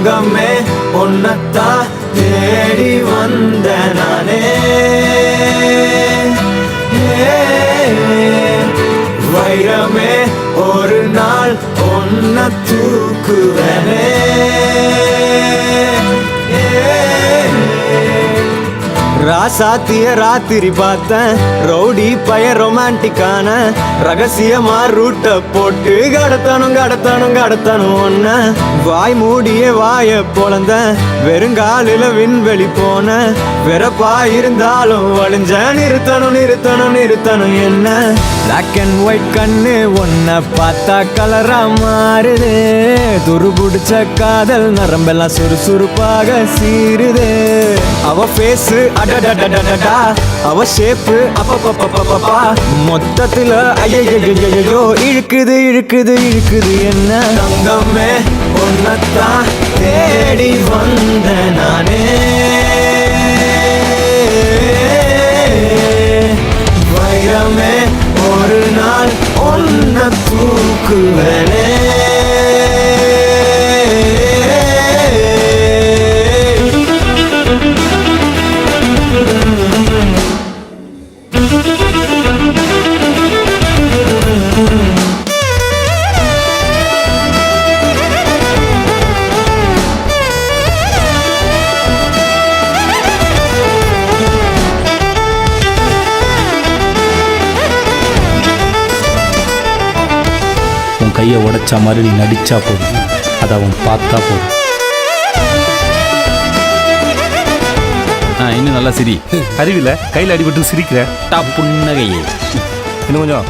தங்கமே பொன்னத்தான் தேடி வந்த நானே வைரமே ஒரு நாள் பொன்ன தூக்குவனே ராசாத்திய ராத்திரி பார்த்தேன் ரவுடி பய ரொமான்டிக்கான ரகசியமா ரூட்ட போட்டு கடத்தணும் ஒன்ன வாய் மூடிய வாய பொழந்த வெறுங்காலில விண்வெளி போன வெறப்பா இருந்தாலும் வழிஞ்ச நிறுத்தணும் என்ன பிளாக் அண்ட் ஒயிட் கண்ணு ஒன்ன பார்த்தா கலரா மாறுது துருபுடிச்ச காதல் நரம்பெல்லாம் சுறுசுறுப்பாக சீருது அவ பேஸ் அடடடடடடா அவ ஷேப்பு அப்பப்பப்பப்பப்பா மொத்தத்துல ஐயோ இழுக்குது என்ன தங்கமே பொன்னத்தான் தேடி வந்த நானே வைரமே ஒரு நாள் ஒன்ன தூக்குவனே உன் கையை உடைச்சா மாதிரி நீ நடிச்சா போதும், அதை அவன் பார்த்தா போதும். இன்னும் நல்லா சிரி. அறிவில்லை கையில் அடிபட்டு சிரிக்கிற. புன்னகையே இன்னும் கொஞ்சம்